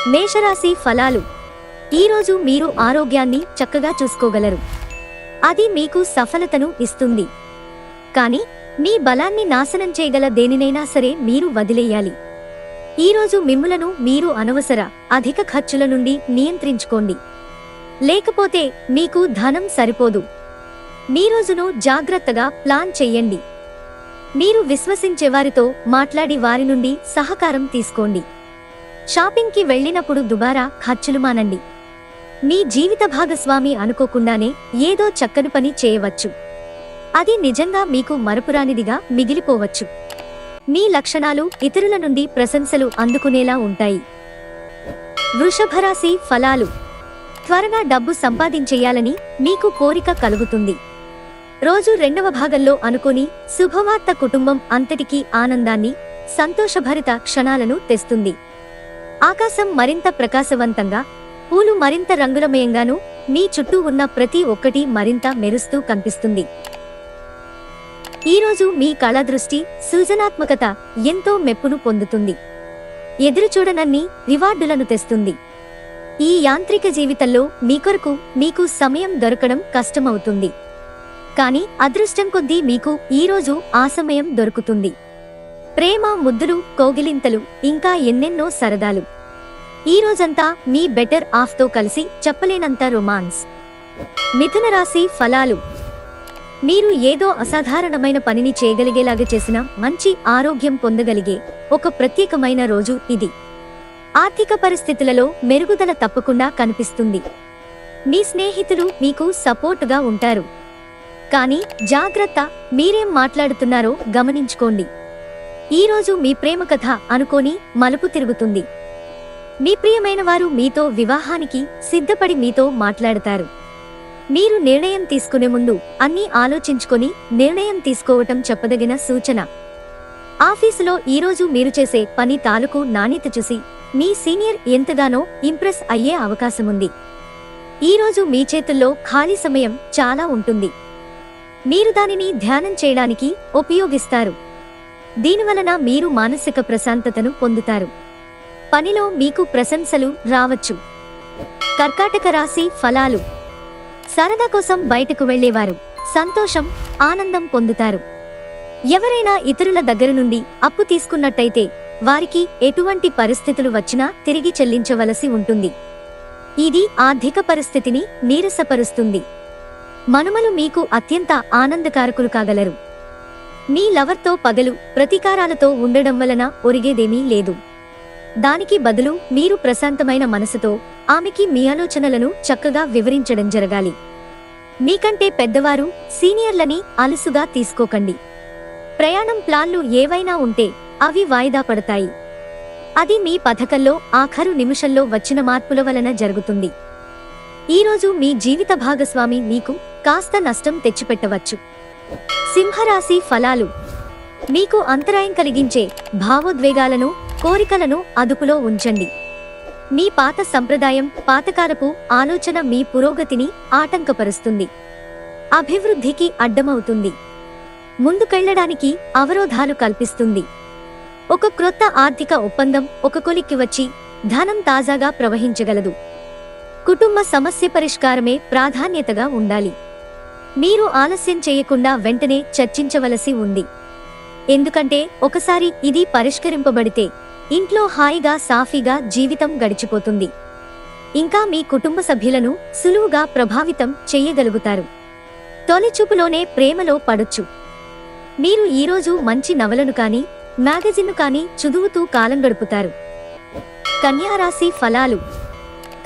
మేషరాశి ఫలాలు. ఈరోజు మీరు ఆరోగ్యాన్ని చక్కగా చూసుకోగలరు. అది మీకు సఫలతను ఇస్తుంది. కానీ మీ బలాన్ని నాశనం చేయగల దేనినైనా సరే మీరు వదిలేయాలి. ఈరోజు మిమ్ములను మీరు అనవసర అధిక ఖర్చుల నుండి నియంత్రించుకోండి. లేకపోతే మీకు ధనం సరిపోదు. మీ రోజును జాగ్రత్తగా ప్లాన్ చెయ్యండి. మీరు విశ్వసించేవారితో మాట్లాడి వారి నుండి సహకారం తీసుకోండి. షాపింగ్కి వెళ్ళినప్పుడు దుబారా ఖర్చులు మానండి. మీ జీవిత భాగస్వామి అనుకోకుండానే ఏదో చక్కని పని చేయవచ్చు. అది నిజంగా మీకు మరపురానిదిగా మిగిలిపోవచ్చు. మీ లక్షణాలు ఇతరుల నుండి ప్రశంసలు అందుకునేలా ఉంటాయి. వృషభరాశి ఫలాలు. త్వరగా డబ్బు సంపాదించేయాలని మీకు కోరిక కలుగుతుంది. రోజు రెండవ భాగంలో అనుకోని శుభవార్త కుటుంబం అంతటికీ ఆనందాన్ని, సంతోషభరిత క్షణాలను తెస్తుంది. ఆకాశం మరింత ప్రకాశవంతంగా, పూలు మరింత రంగులమయంగాను, మీ చుట్టూ ఉన్న ప్రతి ఒక్కటి మరింత మెరుస్తూ కనిపిస్తుంది. ఈరోజు మీ కళాదృష్టి, సృజనాత్మకత ఎంతో మెప్పును పొందుతుంది. ఎదురుచూడనన్ని రివార్డులను తెస్తుంది. ఈ యాంత్రిక జీవితంలో మీకొరకు మీకు సమయం దొరకడం కష్టమవుతుంది. కానీ అదృష్టం కొద్దీ మీకు ఈరోజు ఆ సమయం దొరుకుతుంది. ప్రేమ, ముద్దులు, కౌగిలింతలు, ఇంకా ఎన్నెన్నో సరదాలు. ఈ రోజంతా మీ బెటర్ ఆఫ్తో కలిసి చెప్పలేనంత రొమాన్స్. మిథున రాశి ఫలాలు. మీరు ఏదో అసాధారణమైన పనిని చేయగలిగేలాగా చేసిన మంచి ఆరోగ్యం పొందగలిగే ఒక ప్రత్యేకమైన రోజు ఇది. ఆర్థిక పరిస్థితులలో మెరుగుదల తప్పకుండా కనిపిస్తుంది. మీ స్నేహితులు మీకు సపోర్టుగా ఉంటారు. కానీ జాగ్రత్త, మీరేం మాట్లాడుతున్నారో గమనించుకోండి. ఈరోజు మీ ప్రేమ కథ అనుకోని మలుపు తిరుగుతుంది. మీ ప్రియమైన వారు మీతో వివాహానికి సిద్ధపడి మీతో మాట్లాడతారు. మీరు నిర్ణయం తీసుకునే ముందు అన్నీ ఆలోచించుకొని నిర్ణయం తీసుకోవటం చెప్పదగిన సూచన. ఆఫీసులో ఈరోజు మీరు చేసే పని తాలూకు నాణ్యత చూసి మీ సీనియర్ ఎంతగానో ఇంప్రెస్ అయ్యే అవకాశముంది. ఈరోజు మీ చేతుల్లో ఖాళీ సమయం చాలా ఉంటుంది. మీరు దానిని ధ్యానం చేయడానికి ఉపయోగిస్తారు. దీనివలన మీరు మానసిక ప్రశాంతతను పొందుతారు. పనిలో మీకు ప్రశంసలు రావచ్చు. కర్కాటక రాశి ఫలాలు. సరదా కోసం బయటకు వెళ్లేవారు సంతోషం, ఆనందం పొందుతారు. ఎవరైనా ఇతరుల దగ్గర నుండి అప్పు తీసుకున్నట్టయితే వారికి ఎటువంటి పరిస్థితులు వచ్చినా తిరిగి చెల్లించవలసి ఉంటుంది. ఇది ఆర్థిక పరిస్థితిని నీరసపరుస్తుంది. మనుమలు మీకు అత్యంత ఆనందకారకులు కాగలరు. మీ లవర్తో పగలు ప్రతీకారాలతో ఉండడం వలన ఒరిగేదేమీ లేదు. దానికి బదులు మీరు ప్రశాంతమైన మనసుతో ఆమెకి మీ ఆలోచనలను చక్కగా వివరించడం జరగాలి. మీకంటే పెద్దవారు, సీనియర్లని అలుసుగా తీసుకోకండి. ప్రయాణం ప్లాన్లు ఏవైనా ఉంటే అవి వాయిదా పడతాయి. అది మీ పథకంలో ఆఖరు నిమిషంలో వచ్చిన మార్పుల వలన జరుగుతుంది. ఈరోజు మీ జీవిత భాగస్వామి మీకు కాస్త నష్టం తెచ్చిపెట్టవచ్చు. సింహరాశి ఫలాలు. మీకు అంతరాయం కలిగించే భావోద్వేగాలను, కోరికలను అదుపులో ఉంచండి. మీ పాత సంప్రదాయం, పాతకాలపు ఆలోచన మీ పురోగతిని ఆటంకపరుస్తుంది. అభివృద్ధికి అడ్డమవుతుంది. ముందుకెళ్లడానికి అవరోధాలు కల్పిస్తుంది. ఒక క్రొత్త ఆర్థిక ఒప్పందం ఒక కొలిక్కి వచ్చి ధనం తాజాగా ప్రవహించగలదు. కుటుంబ సమస్య పరిష్కారమే ప్రాధాన్యతగా ఉండాలి. మీరు ఆలస్యం చేయకుండా వెంటనే చర్చించవలసి ఉంది. ఎందుకంటే ఒకసారి ఇది పరిష్కరింపబడితే ఇంట్లో హాయిగా సాఫీగా జీవితం గడిచిపోతుంది. ఇంకా మీ కుటుంబ సభ్యులను సులువుగా ప్రభావితం చెయ్యగలుగుతారు. తొలిచూపులోనే ప్రేమలో పడొచ్చు. మీరు ఈరోజు మంచి నవలను కానీ, మ్యాగజిన్ను కానీ చదువుతూ కాలం గడుపుతారు. కన్యారాశి ఫలాలు.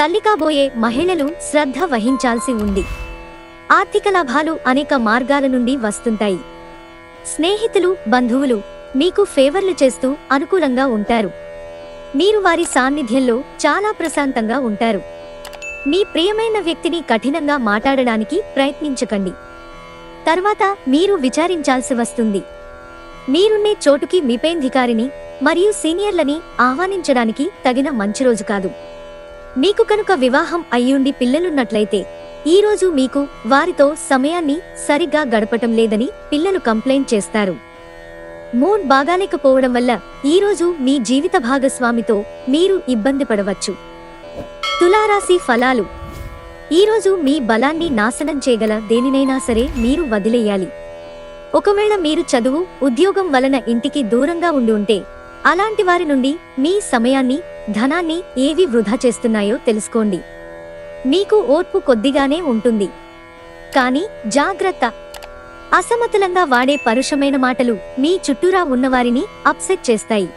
తల్లి కాబోయే మహిళలు శ్రద్ధ వహించాల్సి ఉంది. ఆర్థిక లాభాలు అనేక మార్గాల నుండి వస్తుంటాయి. స్నేహితులు, బంధువులు మీకు ఫేవర్లు చేస్తూ అనుకూలంగా ఉంటారు. మీరు వారి సాన్నిధ్యంలో చాలా ప్రశాంతంగా ఉంటారు. మీ ప్రియమైన వ్యక్తిని కఠినంగా మాట్లాడడానికి ప్రయత్నించకండి. తర్వాత మీరు విచారించాల్సి వస్తుంది. మీరున్నే చోటుకి మీపైధికారిని మరియు సీనియర్లని ఆహ్వానించడానికి తగిన మంచి రోజు కాదు. మీకు కనుక వివాహం అయ్యుండి పిల్లలున్నట్లయితే ఈరోజు మీకు వారితో సమయాన్ని సరిగ్గా గడపటం లేదని పిల్లలు కంప్లైంట్ చేస్తారు. మూడ్ బాగాలేకపోవడం వల్ల ఈరోజు మీ జీవిత భాగస్వామితో మీరు ఇబ్బంది పడవచ్చు. తులారాశి ఫలాలు. ఈరోజు మీ బలాన్ని నాశనం చేయగల దేనినైనా సరే మీరు వదిలేయాలి. ఒకవేళ మీరు చదువు, ఉద్యోగం వలన ఇంటికి దూరంగా ఉండి ఉంటే అలాంటి వారి నుండి మీ సమయాన్ని, ధనాన్ని ఏవి వృధా చేస్తున్నాయో తెలుసుకోండి. మీకు ఓర్పు కొద్దిగానే ఉంటుంది, కానీ జాగ్రత్త. అసమతులంగా వాడే పరుషమైన మాటలు మీ చుట్టూరా ఉన్నవారిని అప్సెట్ చేస్తాయి.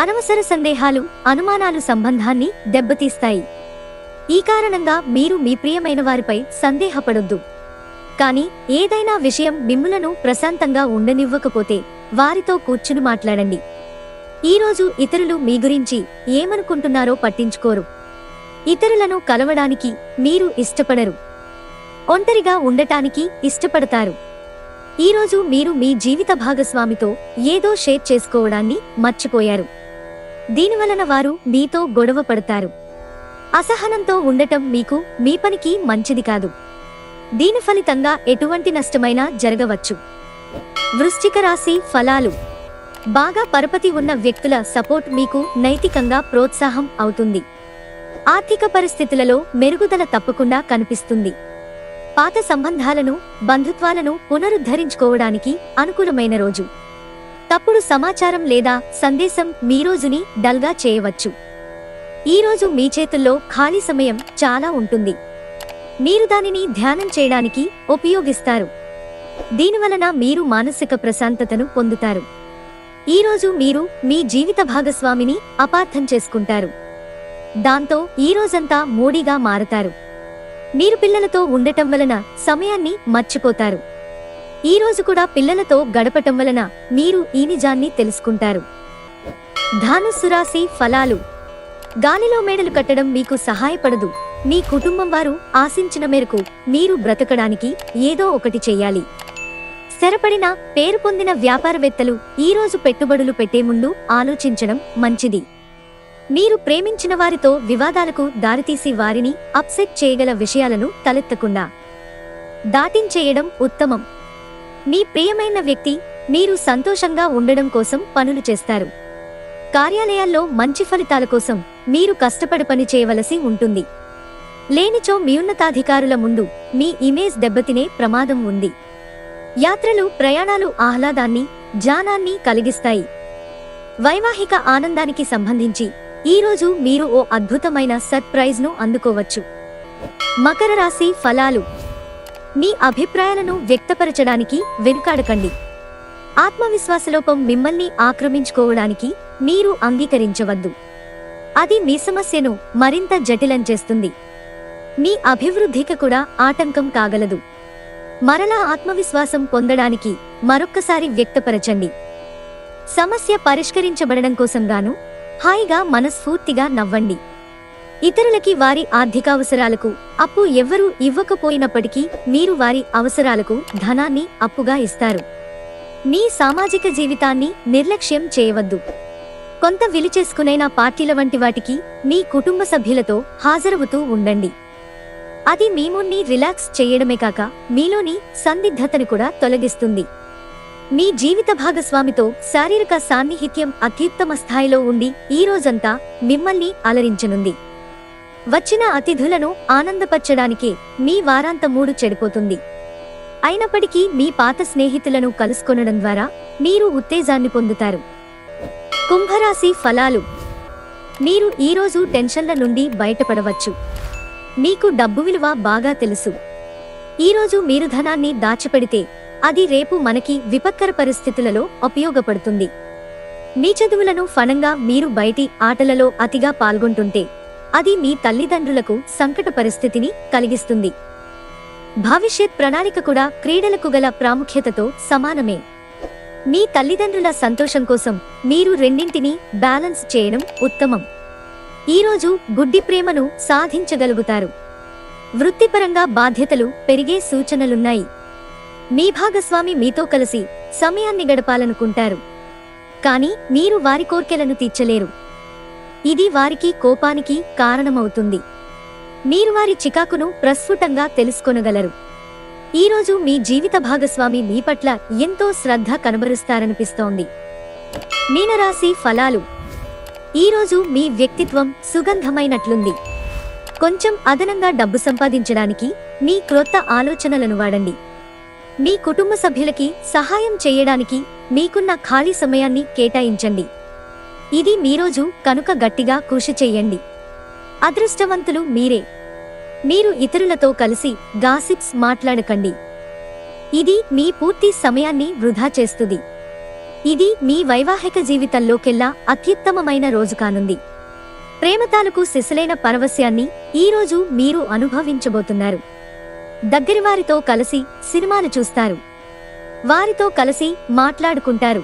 అనవసర సందేహాలు, అనుమానాలు సంబంధాన్ని దెబ్బతీస్తాయి. ఈ కారణంగా మీరు మీ ప్రియమైన వారిపై సందేహపడొద్దు. కానీ ఏదైనా విషయం మిమ్ములను ప్రశాంతంగా ఉండనివ్వకపోతే వారితో కూర్చుని మాట్లాడండి. ఈరోజు ఇతరులు మీ గురించి ఏమనుకుంటున్నారో పట్టించుకోరు. ఇతరులను కలవడానికి మీరు ఇష్టపడరు. ఒంటరిగా ఉండటానికి ఇష్టపడతారు. ఈరోజు మీరు మీ జీవిత భాగస్వామితో ఏదో షేర్ చేసుకోవడాన్ని మర్చిపోయారు. దీనివలన వారు మీతో గొడవ పడతారు. అసహనంతో ఉండటం మీకు, మీ పనికి మంచిది కాదు. దీని ఫలితంగా ఎటువంటి నష్టమైనా జరగవచ్చు. వృశ్చిక రాశి ఫలాలు. బాగా పరపతి ఉన్న వ్యక్తుల సపోర్ట్ మీకు నైతికంగా ప్రోత్సాహం అవుతుంది. ఆర్థిక పరిస్థితులలో మెరుగుదల తప్పకుండా కనిపిస్తుంది. పాత సంబంధాలను, బంధుత్వాలను పునరుద్ధరించుకోవడానికి అనుకూలమైన రోజు. తప్పుడు సమాచారం లేదా సందేశం మీ రోజుని డల్గా చేయవచ్చు. ఈరోజు మీ చేతుల్లో ఖాళీ సమయం చాలా ఉంటుంది. మీరు దానిని ధ్యానం చేయడానికి ఉపయోగిస్తారు. దీనివలన మీరు మానసిక ప్రశాంతతను పొందుతారు. ఈరోజు మీరు మీ జీవిత భాగస్వామిని అపార్థం చేసుకుంటారు. దాంతో ఈరోజంతా మూడీగా మారతారు. మీరు పిల్లలతో ఉండటం వలన సమయాన్ని మర్చిపోతారు. ఈరోజు కూడా పిల్లలతో గడపటం వలన మీరు ఈ నిజాన్ని తెలుసుకుంటారు. ధనుస్సు రాశి ఫలాలు. గాలిలో మేడలు కట్టడం మీకు సహాయపడదు. మీ కుటుంబం వారు ఆశించిన మేరకు మీరు బ్రతకడానికి ఏదో ఒకటి చెయ్యాలి. స్థిరపడిన, పేరు పొందిన వ్యాపారవేత్తలు ఈరోజు పెట్టుబడులు పెట్టే ముందు ఆలోచించడం మంచిది. మీరు ప్రేమించిన వారితో వివాదాలకు దారితీసి వారిని అప్సెట్ చేయగల విషయాలను తలెత్తకుండా దాటించేయడం ఉత్తమం. మీ ప్రియమైన వ్యక్తి మీరు సంతోషంగా ఉండడం కోసం పనులు చేస్తారు. కార్యాలయాల్లో మంచి ఫలితాల కోసం మీరు కష్టపడి పని చేయవలసి ఉంటుంది. లేనిచో మీ ఉన్నతాధికారుల ముందు మీ ఇమేజ్ దెబ్బతినే ప్రమాదం ఉంది. యాత్రలు, ప్రయాణాలు ఆహ్లాదాన్ని, జ్ఞానాన్ని కలిగిస్తాయి. వైవాహిక ఆనందానికి సంబంధించి ఈరోజు మీరు ఓ అద్భుతమైన సర్ప్రైజ్ను అందుకోవచ్చు. మకర రాశి ఫలాలు. మీ అభిప్రాయాలను వ్యక్తపరచడానికి వెనుకాడకండి. ఆత్మవిశ్వాసలోపం మిమ్మల్ని ఆక్రమించుకోవడానికి మీరు అంగీకరించవద్దు. అది మీ సమస్యను మరింత జటిలం చేస్తుంది. మీ అభివృద్ధికి కూడా ఆటంకం కాగలదు. మరలా ఆత్మవిశ్వాసం పొందడానికి మరొక్కసారి వ్యక్తపరచండి. సమస్య పరిష్కరించబడడం కోసం గాను హాయిగా మనస్ఫూర్తిగా నవ్వండి. ఇతరులకి వారి ఆర్థికావసరాలకు అప్పు ఎవ్వరూ ఇవ్వకపోయినప్పటికీ మీరు వారి అవసరాలకు ధనాన్ని అప్పుగా ఇస్తారు. మీ సామాజిక జీవితాన్ని నిర్లక్ష్యం చేయవద్దు. కొంత విలుచేసుకునైన పార్టీల వంటి వాటికి మీ కుటుంబ సభ్యులతో హాజరవుతూ ఉండండి. అది మీ మూడ్ని రిలాక్స్ చేయడమే కాక మీలోని సందిగ్ధతను కూడా తొలగిస్తుంది. మీ జీవిత భాగస్వామితో శారీరక సాన్నిహిత్యం అత్యుత్తమ స్థాయిలో ఉండి ఈ రోజంతా మిమ్మల్ని అలరించనుంది. వచ్చిన అతిథులను ఆనందపరచడానికే మీ వారాంత మూడు చెడిపోతుంది. అయినప్పటికీ మీ పాత స్నేహితులను కలుసుకొనడం ద్వారా మీరు ఉత్తేజాన్ని పొందుతారు. కుంభరాశి ఫలాలు. మీరు ఈరోజు టెన్షన్ల నుండి బయటపడవచ్చు. మీకు డబ్బు విలువ బాగా తెలుసు. ఈరోజు మీరు ధనాన్ని దాచిపెడితే అది రేపు మనకి విపత్కర పరిస్థితులలో ఉపయోగపడుతుంది. మీ చదువులను ఫలంగా మీరు బయటి ఆటలలో అతిగా పాల్గొంటుంటే అది మీ తల్లిదండ్రులకు సంకట పరిస్థితిని కలిగిస్తుంది. భవిష్యత్ ప్రణాళిక కూడా క్రీడలకు గల ప్రాముఖ్యతతో సమానమే. మీ తల్లిదండ్రుల సంతోషం కోసం మీరు రెండింటినీ బ్యాలెన్స్ చేయడం ఉత్తమం. ఈరోజు గుడ్డి ప్రేమను సాధించగలుగుతారు. వృత్తిపరంగా బాధ్యతలు పెరిగే సూచనలున్నాయి. మీ భాగస్వామి మీతో కలిసి సమయాన్ని గడపాలనుకుంటారు, కానీ మీరు వారి కోర్కెలను తీర్చలేరు. ఇది వారికి కోపానికి కారణమవుతుంది. మీరు వారి చికాకును ప్రస్ఫుటంగా తెలుసుకొనగలరు. ఈరోజు మీ జీవిత భాగస్వామి మీ పట్ల ఎంతో శ్రద్ధ కనబరుస్తారనిపిస్తోంది. మీనరాశి ఫలాలు. ఈరోజు మీ వ్యక్తిత్వం సుగంధమైనట్లుంది. కొంచెం అదనంగా డబ్బు సంపాదించడానికి మీ క్రొత్త ఆలోచనలను వాడండి. మీ కుటుంబ సభ్యులకి సహాయం చేయడానికి మీకున్న ఖాళీ సమయాన్ని కేటాయించండి. ఇది మీ రోజు కనుక గట్టిగా కృషి చెయ్యండి. అదృష్టవంతులు మీరే. మీరు ఇతరులతో కలిసి గాసిప్స్ మాట్లాడకండి. ఇది మీ పూర్తి సమయాన్ని వృధా చేస్తుంది. ఇది మీ వైవాహిక జీవితంలోకెల్లా అత్యుత్తమమైన రోజు కానుంది. ప్రేమతాలకు సిసలైన పరవశ్యాన్ని ఈరోజు మీరు అనుభవించబోతున్నారు. దగ్గరివారితో కలిసి సినిమాలు చూస్తారు. వారితో కలిసి మాట్లాడుకుంటారు.